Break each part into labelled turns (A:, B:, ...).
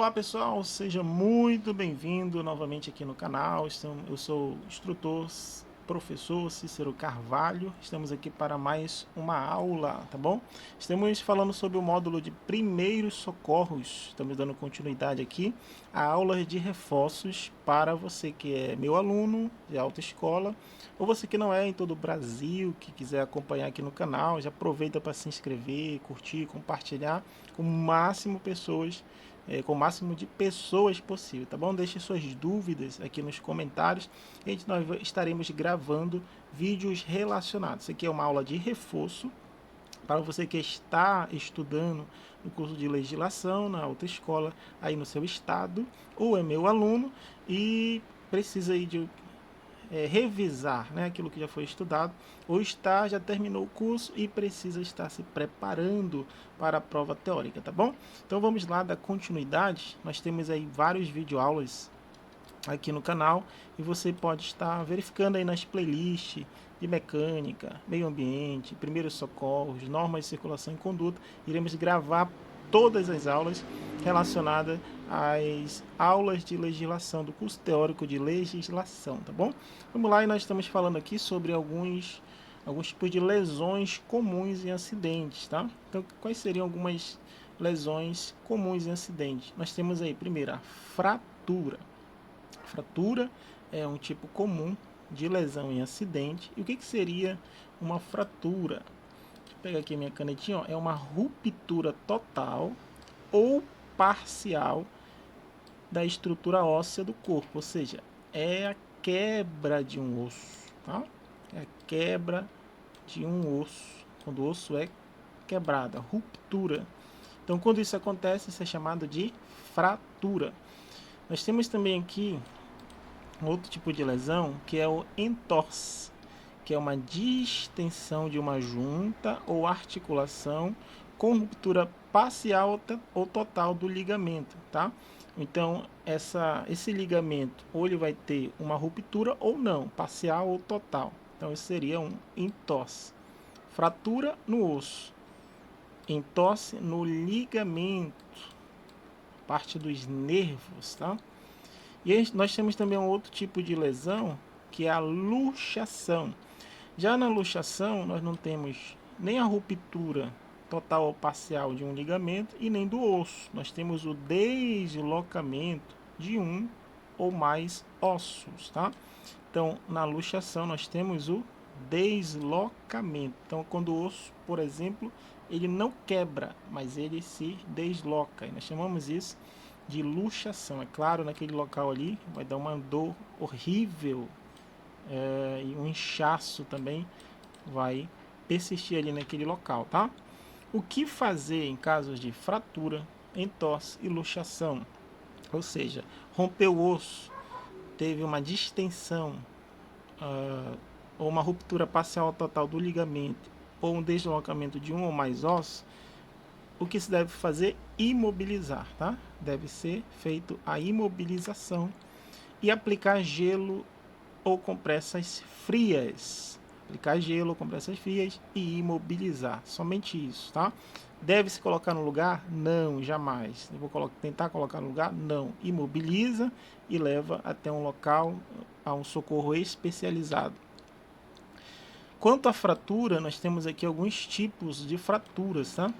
A: Olá pessoal, seja muito bem-vindo novamente aqui no canal. Eu sou o instrutor, professor Cícero Carvalho. Estamos aqui para mais uma aula, tá bom? Estamos falando sobre o módulo de primeiros socorros. Estamos dando continuidade aqui a aulas de reforços para você que é meu aluno de autoescola ou você que não é em todo o Brasil, que quiser acompanhar aqui no canal. Já aproveita para se inscrever, curtir, compartilhar com o máximo pessoas com o máximo de pessoas possível, tá bom? Deixe suas dúvidas aqui nos comentários. Nós estaremos gravando vídeos relacionados. Isso aqui é uma aula de reforço para você que está estudando no curso de legislação na autoescola aí no seu estado, ou é meu aluno e precisa aí de revisar, né, aquilo que já foi estudado, ou já terminou o curso e precisa estar se preparando para a prova teórica, tá bom? Então vamos lá dar continuidade. Nós temos aí vários videoaulas aqui no canal e você pode estar verificando aí nas playlists de mecânica, meio ambiente, primeiros socorros, normas de circulação e conduta. Iremos gravar todas as aulas relacionadas às aulas de legislação do curso teórico de legislação, tá bom? Vamos lá, e nós estamos falando aqui sobre alguns tipos de lesões comuns em acidentes, tá? Então, quais seriam algumas lesões comuns em acidentes? Nós temos aí, primeiro, a fratura. Fratura é um tipo comum de lesão em acidente. E o que seria uma fratura? Deixa eu pegar aqui a minha canetinha. Ó. É uma ruptura total ou parcial da estrutura óssea do corpo. Ou seja, é a quebra de um osso. Tá? É a quebra de um osso. Quando o osso é quebrado, ruptura. Então, quando isso acontece, isso é chamado de fratura. Nós temos também aqui outro tipo de lesão, que é o entorse, que é uma distensão de uma junta ou articulação com ruptura parcial ou total do ligamento, tá? Então, esse ligamento ou ele vai ter uma ruptura ou não, parcial ou total. Então, isso seria um entorse. Fratura no osso, entorse no ligamento, parte dos nervos, tá? E nós temos também um outro tipo de lesão, que é a luxação. Já na luxação, nós não temos nem a ruptura total ou parcial de um ligamento e nem do osso. Nós temos o deslocamento de um ou mais ossos, tá? Então, na luxação, nós temos o deslocamento. Então, quando o osso, por exemplo, ele não quebra, mas ele se desloca. E nós chamamos isso de luxação. É claro, naquele local ali vai dar uma dor horrível e um inchaço também vai persistir ali naquele local, tá? O que fazer em casos de fratura, entorse e luxação? Ou seja, rompeu o osso, teve uma distensão ou uma ruptura parcial ou total do ligamento ou um deslocamento de um ou mais ossos, o que se deve fazer? Imobilizar, tá? Deve ser feito a imobilização e aplicar gelo ou compressas frias. Aplicar gelo ou compressas frias e imobilizar. Somente isso, tá? Deve se colocar no lugar? Não, jamais. Eu vou tentar colocar no lugar? Não. Imobiliza e leva até um local, a um socorro especializado. Quanto à fratura, nós temos aqui alguns tipos de fraturas, tá?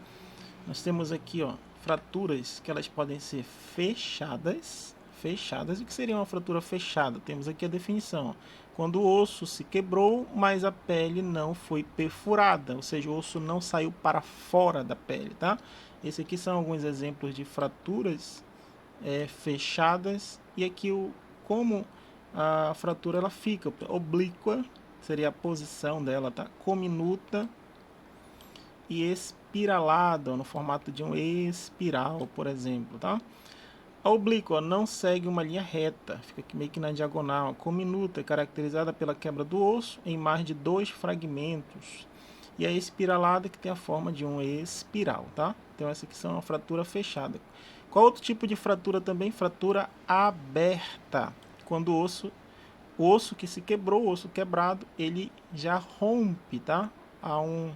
A: Nós temos aqui, ó, fraturas que elas podem ser fechadas. Fechadas. O que seria uma fratura fechada? Temos aqui a definição. Ó. Quando o osso se quebrou, mas a pele não foi perfurada, ou seja, o osso não saiu para fora da pele, tá? Esse aqui são alguns exemplos de fraturas fechadas. E aqui como a fratura ela fica oblíqua, seria a posição dela, tá? Cominuta e espiralada, no formato de um espiral, por exemplo, tá? A oblíqua não segue uma linha reta, fica aqui meio que na diagonal. Cominuta é caracterizada pela quebra do osso em mais de 2 fragmentos. E a espiralada que tem a forma de um espiral, tá? Então essa aqui são uma fratura fechada. Qual outro tipo de fratura também? Fratura aberta. Quando o osso que se quebrou, o osso quebrado, ele já rompe, tá? Há um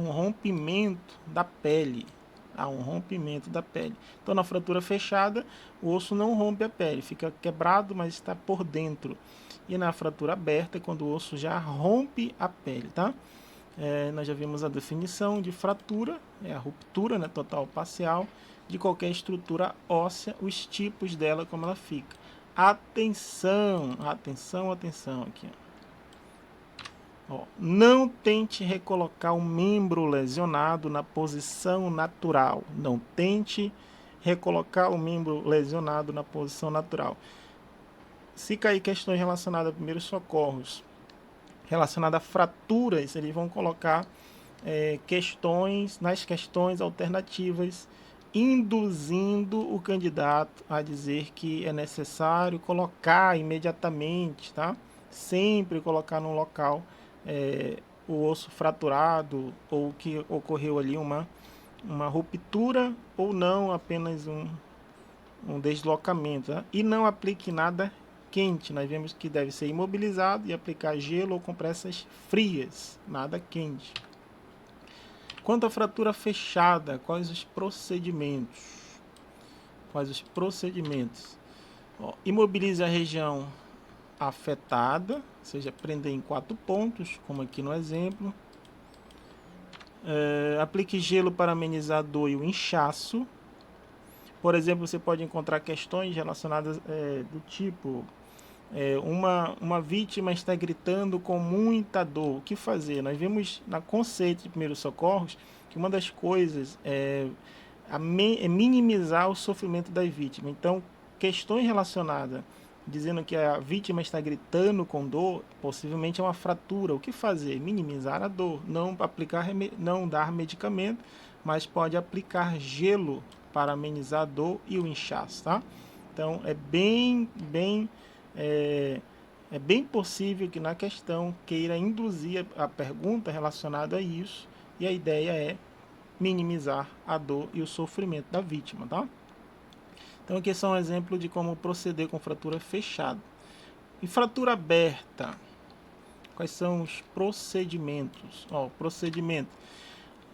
A: rompimento da pele. há um rompimento da pele. Então, na fratura fechada, o osso não rompe a pele, fica quebrado, mas está por dentro. E na fratura aberta é quando o osso já rompe a pele, tá? Nós já vimos a definição de fratura, é a ruptura, né, total ou parcial, de qualquer estrutura óssea, os tipos dela, como ela fica. Atenção, atenção, atenção aqui. Ó, não tente recolocar o membro lesionado na posição natural. Não tente recolocar o membro lesionado na posição natural. Se cair questões relacionadas a primeiros socorros, relacionadas a fraturas, eles vão colocar nas questões alternativas, induzindo o candidato a dizer que é necessário colocar imediatamente, tá? Sempre colocar no local o osso fraturado ou que ocorreu ali uma ruptura ou não, apenas um deslocamento, tá? E não aplique nada quente. Nós vemos que deve ser imobilizado e aplicar gelo ou compressas frias, nada quente. Quanto à fratura fechada, quais os procedimentos? Imobilize a região afetada, ou seja, prender em 4 pontos, como aqui no exemplo. Aplique gelo para amenizar a dor e o inchaço. Por exemplo, você pode encontrar questões relacionadas do tipo: uma vítima está gritando com muita dor, o que fazer? Nós vimos no conceito de primeiros socorros que uma das coisas é minimizar o sofrimento da vítima. Então, questões relacionadas dizendo que a vítima está gritando com dor, possivelmente é uma fratura. O que fazer? Minimizar a dor, não dar medicamento, mas pode aplicar gelo para amenizar a dor e o inchaço, tá? Então é bem possível que na questão queira induzir a pergunta relacionada a isso, e a ideia é minimizar a dor e o sofrimento da vítima, tá? Então aqui são um exemplo de como proceder com fratura fechada. E fratura aberta, quais são os procedimentos? Procedimento.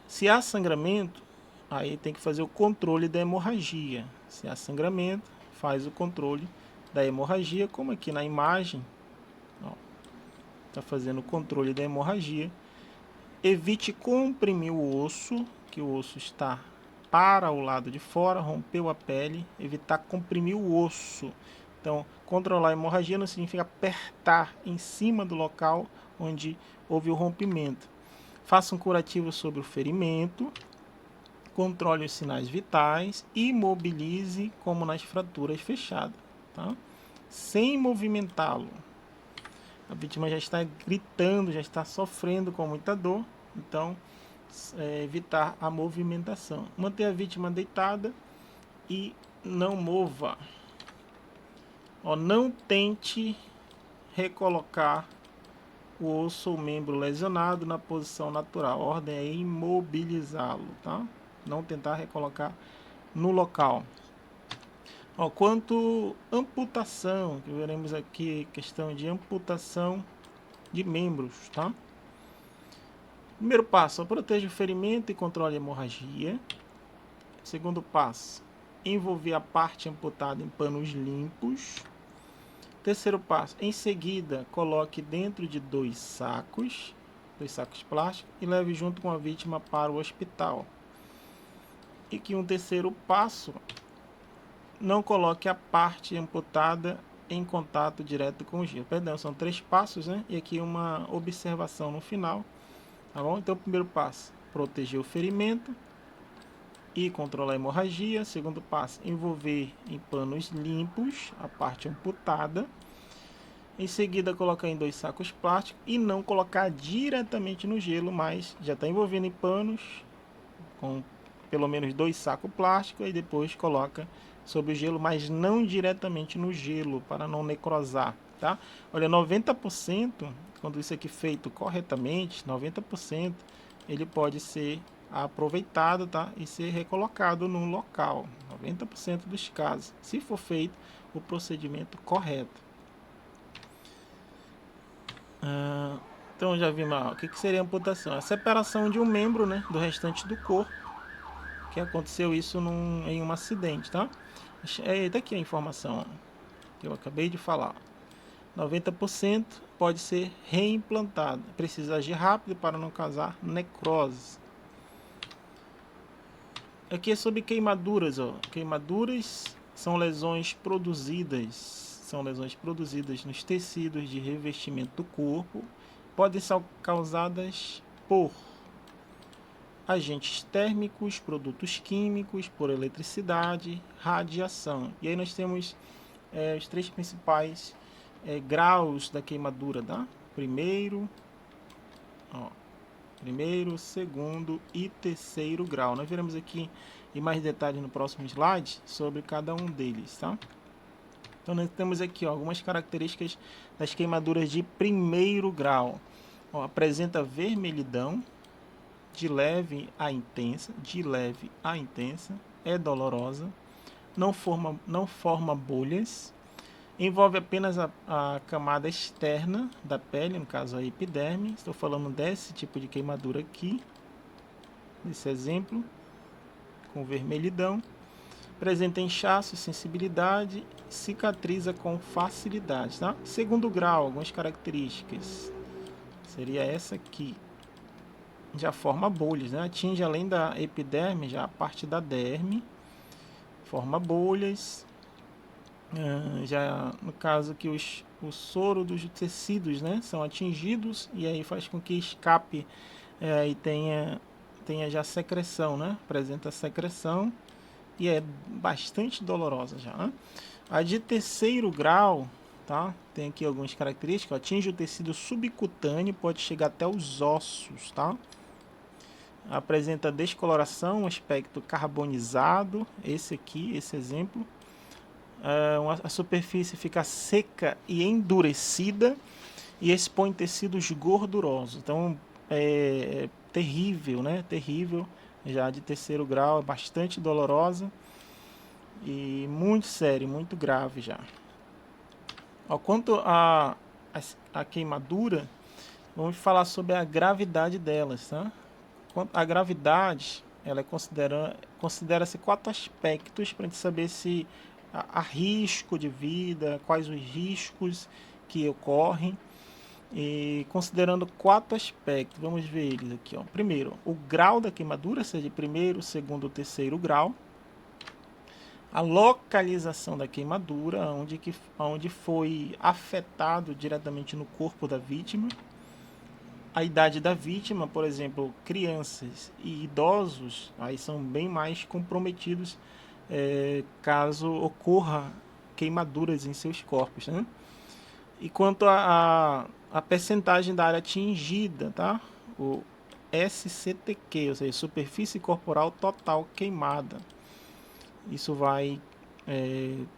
A: Se há sangramento, aí tem que fazer o controle da hemorragia. Se há sangramento, faz o controle da hemorragia, como aqui na imagem. Está fazendo o controle da hemorragia. Evite comprimir o osso, que o osso está para o lado de fora, rompeu a pele, evitar comprimir o osso. Então, controlar a hemorragia não significa apertar em cima do local onde houve o rompimento. Faça um curativo sobre o ferimento, controle os sinais vitais e imobilize como nas fraturas fechadas, tá? Sem movimentá-lo. A vítima já está gritando, já está sofrendo com muita dor, então evitar a movimentação. Manter a vítima deitada e não mova. Não tente recolocar o osso ou membro lesionado na posição natural. A ordem é imobilizá-lo, tá? Não tentar recolocar no local. Quanto amputação, que veremos aqui questão de amputação de membros, tá? Primeiro passo, proteja o ferimento e controle a hemorragia. Segundo passo, envolver a parte amputada em panos limpos. Terceiro passo, em seguida, coloque dentro de 2 sacos plásticos, e leve junto com a vítima para o hospital. E que um terceiro passo, não coloque a parte amputada em contato direto com o gelo. Perdão, são 3 passos, né? E aqui uma observação no final. Tá bom? Então, o primeiro passo, proteger o ferimento e controlar a hemorragia. Segundo passo, envolver em panos limpos a parte amputada. Em seguida, colocar em 2 sacos plásticos e não colocar diretamente no gelo, mas já está envolvendo em panos com pelo menos 2 sacos plásticos, e depois coloca sobre o gelo, mas não diretamente no gelo, para não necrosar, tá? Olha, 90%, quando isso aqui feito corretamente, 90% ele pode ser aproveitado, tá? E ser recolocado no local, 90% dos casos, se for feito o procedimento correto. Então já vimos o que seria amputação: a separação de um membro, né, do restante do corpo, que aconteceu isso em um acidente, tá? Tá aqui a informação que eu acabei de falar. 90% pode ser reimplantado. Precisa agir rápido para não causar necrose. Aqui é sobre queimaduras, ó. Queimaduras são lesões produzidas nos tecidos de revestimento do corpo. Podem ser causadas por agentes térmicos, produtos químicos, por eletricidade, radiação. E aí nós temos os três principais graus da queimadura, tá? Primeiro, segundo e terceiro grau. Nós veremos aqui em mais detalhes no próximo slide sobre cada um deles, tá? Então nós temos aqui algumas características das queimaduras de primeiro grau. Apresenta vermelhidão, de leve a intensa, é dolorosa, não forma bolhas, envolve apenas a camada externa da pele, no caso a epiderme. Estou falando desse tipo de queimadura aqui, nesse exemplo, com vermelhidão. Apresenta inchaço, sensibilidade, cicatriza com facilidade, tá? Segundo grau, algumas características. Seria essa aqui. Já forma bolhas, né? Atinge além da epiderme, já a parte da derme. Forma bolhas. Já no caso que o soro dos tecidos, né, são atingidos, e aí faz com que escape e tenha já secreção, né? Apresenta secreção e é bastante dolorosa já, né? A de terceiro grau, tá? Tem aqui algumas características. Atinge o tecido subcutâneo, pode chegar até os ossos, tá? Apresenta descoloração, aspecto carbonizado, esse exemplo. A superfície fica seca e endurecida e expõe tecidos gordurosos. Então é terrível, né? Terrível. Já de terceiro grau, é bastante dolorosa e muito sério, muito grave já. Quanto a queimadura, vamos falar sobre a gravidade delas, tá? A gravidade, ela considera-se 4 aspectos para a gente saber se há risco de vida, quais os riscos que ocorrem. E considerando 4 aspectos, vamos ver eles aqui, ó. Primeiro, o grau da queimadura, seja de primeiro, segundo ou terceiro grau. A localização da queimadura, onde foi afetado diretamente no corpo da vítima. A idade da vítima, por exemplo, crianças e idosos, aí são bem mais comprometidos caso ocorra queimaduras em seus corpos, né? E quanto a percentagem da área atingida, tá? O SCTQ, ou seja, superfície corporal total queimada. Isso vai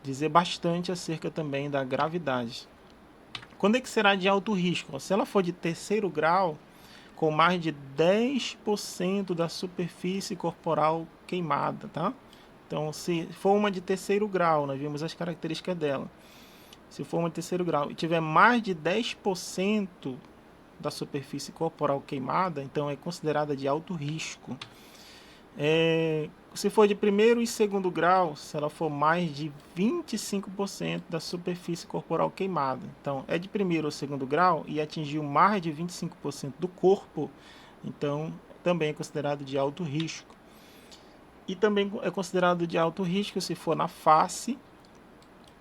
A: dizer bastante acerca também da gravidade. Quando é que será de alto risco? Se ela for de terceiro grau, com mais de 10% da superfície corporal queimada, tá? Então, se for uma de terceiro grau, nós vimos as características dela. Se for uma de terceiro grau e tiver mais de 10% da superfície corporal queimada, então é considerada de alto risco. Se for de primeiro e segundo grau, se ela for mais de 25% da superfície corporal queimada. Então, é de primeiro ou segundo grau e atingiu mais de 25% do corpo, então também é considerado de alto risco. E também é considerado de alto risco se for na face,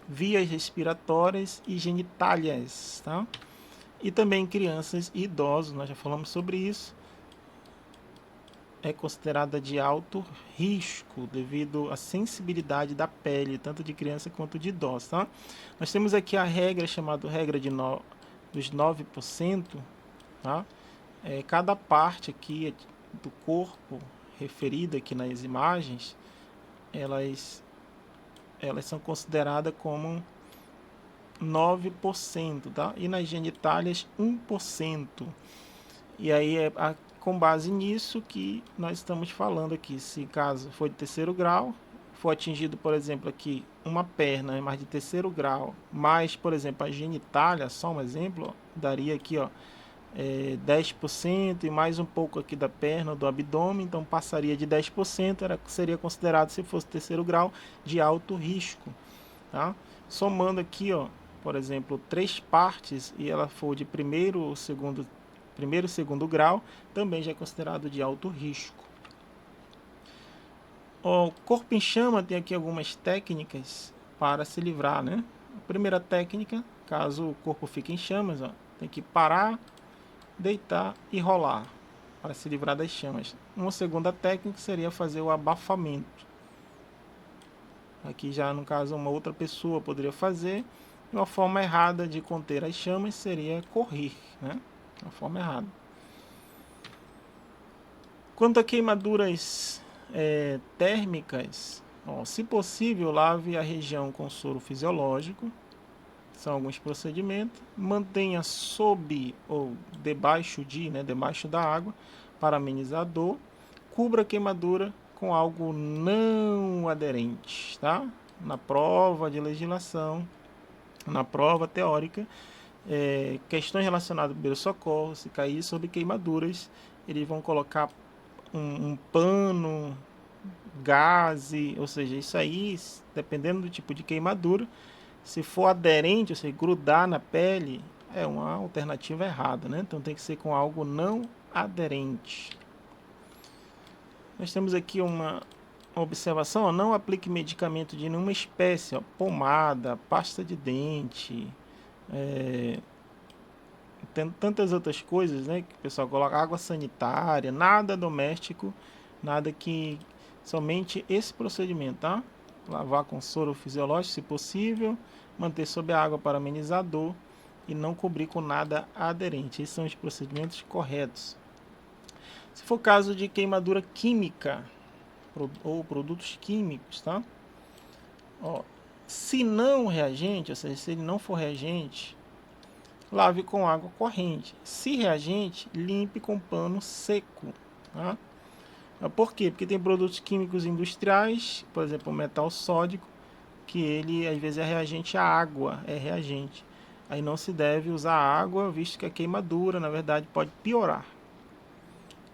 A: vias respiratórias e genitálias, tá? E também crianças e idosos, nós já falamos sobre isso. É considerada de alto risco devido à sensibilidade da pele, tanto de criança quanto de idosos, tá? Nós temos aqui a regra chamada regra dos 9%, tá? Cada parte aqui do corpo referida aqui nas imagens, elas são consideradas como 9%, tá? E nas genitálias 1%. E aí com base nisso que nós estamos falando aqui. Se caso for de terceiro grau, for atingido, por exemplo, aqui uma perna, mais de terceiro grau, mais, por exemplo, a genitália, só um exemplo, ó, daria aqui, ó, 10% e mais um pouco aqui da perna, do abdômen, então passaria de 10%, seria considerado, se fosse terceiro grau, de alto risco, tá? Somando aqui, ó, por exemplo, 3 partes e ela for de primeiro, segundo grau, também já é considerado de alto risco. O corpo em chama tem aqui algumas técnicas para se livrar, né? A primeira técnica, caso o corpo fique em chamas, ó, tem que parar, deitar e rolar para se livrar das chamas. Uma segunda técnica seria fazer o abafamento. Aqui já no caso uma outra pessoa poderia fazer. E uma forma errada de conter as chamas seria correr, né? Uma forma errada. Quanto a queimaduras térmicas, ó, se possível, lave a região com soro fisiológico. São alguns procedimentos. Mantenha sob ou debaixo da água para amenizar a dor. Cubra a queimadura com algo não aderente, tá? Na prova de legislação, na prova teórica, questões relacionadas ao primeiro socorro, se cair sobre queimaduras, eles vão colocar um pano, gaze, ou seja, isso aí, dependendo do tipo de queimadura, se for aderente, ou seja, grudar na pele, é uma alternativa errada, né? Então tem que ser com algo não aderente. Nós temos aqui uma observação, ó, não aplique medicamento de nenhuma espécie, ó, pomada, pasta de dente, tem tantas outras coisas, né, que o pessoal coloca, água sanitária, nada doméstico, nada que, somente esse procedimento, tá? Lavar com soro fisiológico, se possível, manter sob a água para amenizar a dor e não cobrir com nada aderente. Esses são os procedimentos corretos. Se for caso de queimadura química ou produtos químicos, tá? Ó, se não reagente, ou seja, se ele não for reagente, lave com água corrente. Se reagente, limpe com pano seco, tá? Por quê? Porque tem produtos químicos industriais, por exemplo, o metal sódico, que ele às vezes é reagente à água, é reagente. Aí não se deve usar água, visto que a queimadura, na verdade, pode piorar.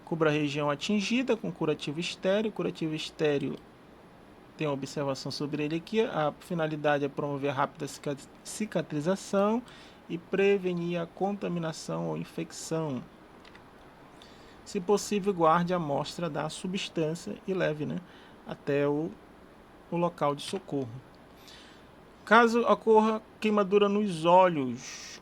A: Cubra a região atingida com curativo estéreo. Curativo estéreo tem uma observação sobre ele aqui. A finalidade é promover a rápida cicatrização e prevenir a contaminação ou infecção. Se possível, guarde a amostra da substância e leve, né, até o local de socorro. Caso ocorra queimadura nos olhos,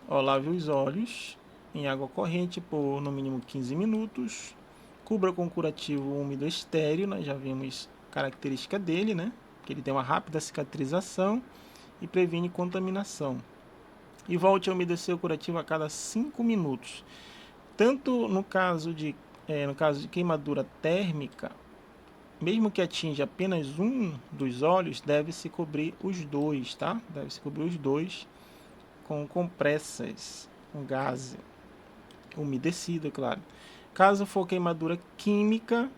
A: ó, lave os olhos em água corrente por no mínimo 15 minutos. Cubra com curativo úmido estéreo, nós já vimos a característica dele, né? Que ele tem uma rápida cicatrização e previne contaminação. E volte a umedecer o curativo a cada 5 minutos. Tanto no caso de queimadura térmica, mesmo que atinja apenas um dos olhos, deve-se cobrir os dois, tá? Deve-se cobrir os dois com compressas, com gás umedecido, é claro. Caso for queimadura química,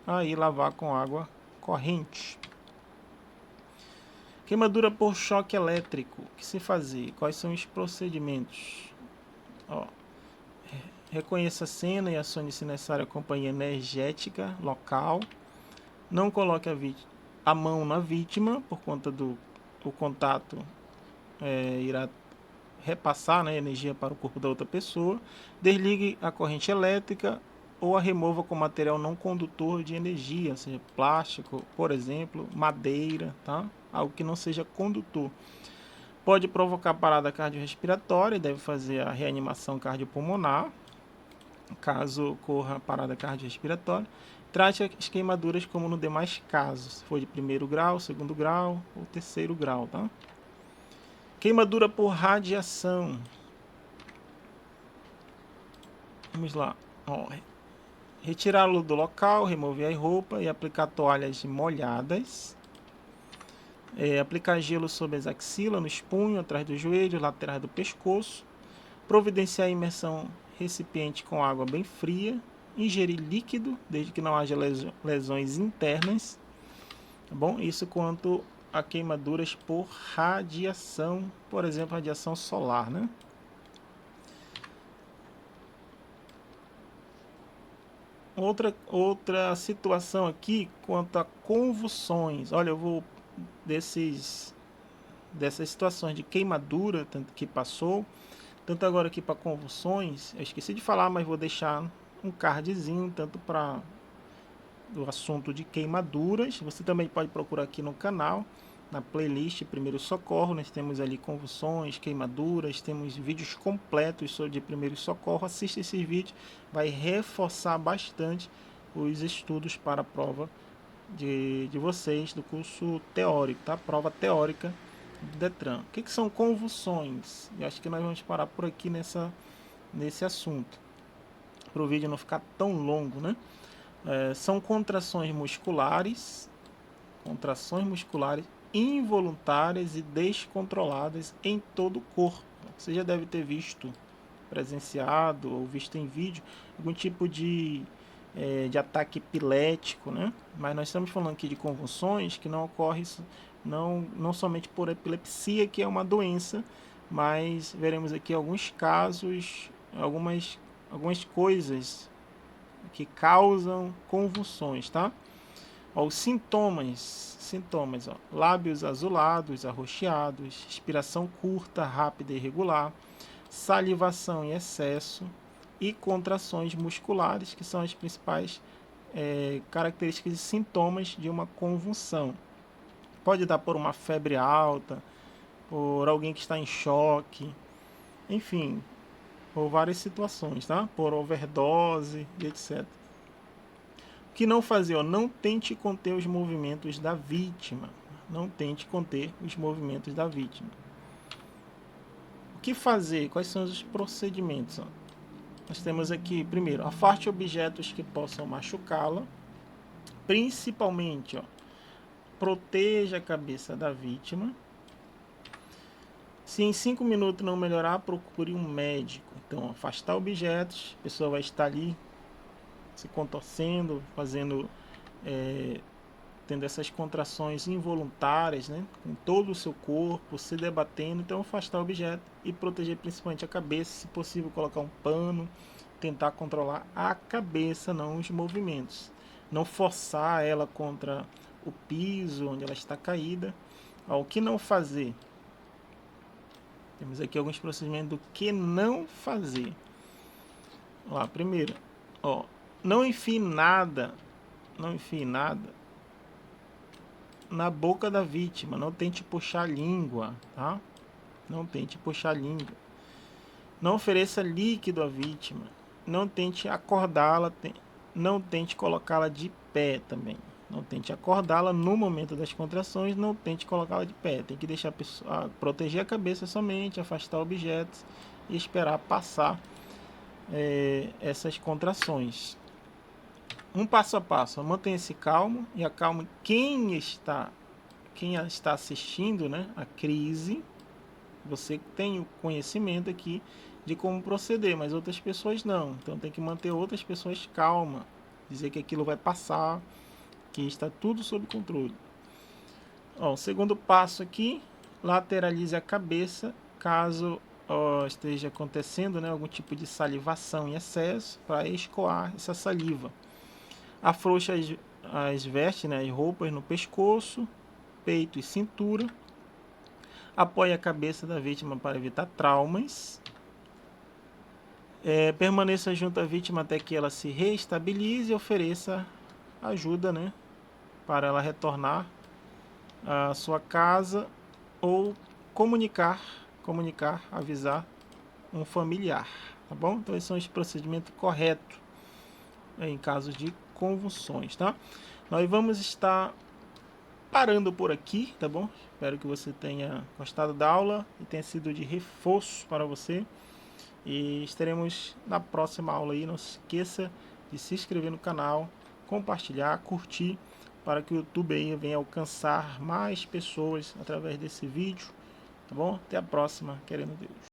A: aí lavar com água corrente. Queimadura por choque elétrico, o que se fazer? Quais são os procedimentos? Ó, reconheça a cena e acione, se necessário, a companhia energética local. Não coloque a mão na vítima, por conta do contato irá repassar, né, energia para o corpo da outra pessoa. Desligue a corrente elétrica ou a remova com material não condutor de energia, seja plástico, por exemplo, madeira, tá? Algo que não seja condutor. Pode provocar parada cardiorrespiratória e deve fazer a reanimação cardiopulmonar, caso ocorra parada cardiorrespiratória. Trate as queimaduras como no demais casos, se for de primeiro grau, segundo grau ou terceiro grau, tá? Queimadura por radiação. Vamos lá. Retirá-lo do local, remover a roupa e aplicar toalhas molhadas. Aplicar gelo sobre as axilas, nos punhos, atrás do joelho, laterais do pescoço. Providenciar a imersão recipiente com água bem fria. Ingerir líquido, desde que não haja lesões internas. Tá bom? Isso quanto a queimaduras por radiação, por exemplo, radiação solar, né? Outra situação aqui quanto a convulsões. Olha, eu vou dessas situações de queimadura, tanto que passou, tanto agora aqui para convulsões. Eu esqueci de falar, mas vou deixar um cardzinho tanto para do assunto de queimaduras. Você também pode procurar aqui no canal, na playlist Primeiro Socorro. Nós temos ali convulsões, queimaduras, temos vídeos completos sobre primeiro socorro. Assista esses vídeos, vai reforçar bastante os estudos para a prova de vocês do curso teórico, tá? Prova teórica do Detran. O que são convulsões? Eu acho que nós vamos parar por aqui nesse assunto, para o vídeo não ficar tão longo, né? São contrações musculares involuntárias e descontroladas em todo o corpo. Você já deve ter visto, presenciado ou visto em vídeo algum tipo de ataque epilético, né? Mas nós estamos falando aqui de convulsões que não ocorrem não somente por epilepsia, que é uma doença, mas veremos aqui alguns casos, algumas coisas que causam convulsões, tá? Ó, os sintomas, ó, lábios azulados, arroxeados, respiração curta, rápida e irregular, salivação em excesso e contrações musculares, que são as principais características e sintomas de uma convulsão. Pode dar por uma febre alta, por alguém que está em choque, enfim, por várias situações, tá? Por overdose, etc. O que não fazer? Ó, não tente conter os movimentos da vítima. Não tente conter os movimentos da vítima. O que fazer? Quais são os procedimentos? Ó? Nós temos aqui, primeiro, afaste objetos que possam machucá-la. Principalmente, ó, proteja a cabeça da vítima. Se em 5 minutos não melhorar, procure um médico. Então, afastar objetos, a pessoa vai estar ali se contorcendo, tendo essas contrações involuntárias, né, com todo o seu corpo, se debatendo. Então, afastar o objeto e proteger principalmente a cabeça, se possível colocar um pano, tentar controlar a cabeça, não os movimentos. Não forçar ela contra o piso onde ela está caída. Ó, o que não fazer? Temos aqui alguns procedimentos do que não fazer. Lá, primeiro, ó, não enfie nada na boca da vítima. Não tente puxar a língua, tá? Não tente puxar a língua. Não ofereça líquido à vítima. Não tente acordá-la. Não tente colocá-la de pé também. Não tente acordá-la no momento das contrações. Não tente colocá-la de pé. Tem que deixar a pessoa, proteger a cabeça somente, afastar objetos e esperar passar essas contrações. Um passo a passo, mantenha-se calmo e acalme quem está assistindo, né, a crise. Você tem o conhecimento aqui de como proceder, mas outras pessoas não. Então tem que manter outras pessoas calmas, dizer que aquilo vai passar, que está tudo sob controle. Ó, o segundo passo aqui, lateralize a cabeça caso esteja acontecendo, né, algum tipo de salivação em excesso, para escoar essa saliva. Afrouxe as vestes, né, as roupas no pescoço, peito e cintura. Apoie a cabeça da vítima para evitar traumas. Permaneça junto à vítima até que ela se reestabilize e ofereça ajuda, né, para ela retornar à sua casa ou avisar um familiar, tá bom? Então esse é um procedimento correto em casos de convulsões, tá? Nós vamos estar parando por aqui, tá bom? Espero que você tenha gostado da aula e tenha sido de reforço para você. E estaremos na próxima aula aí. Não se esqueça de se inscrever no canal, compartilhar, curtir, para que o YouTube aí venha alcançar mais pessoas através desse vídeo, tá bom? Até a próxima, querendo Deus.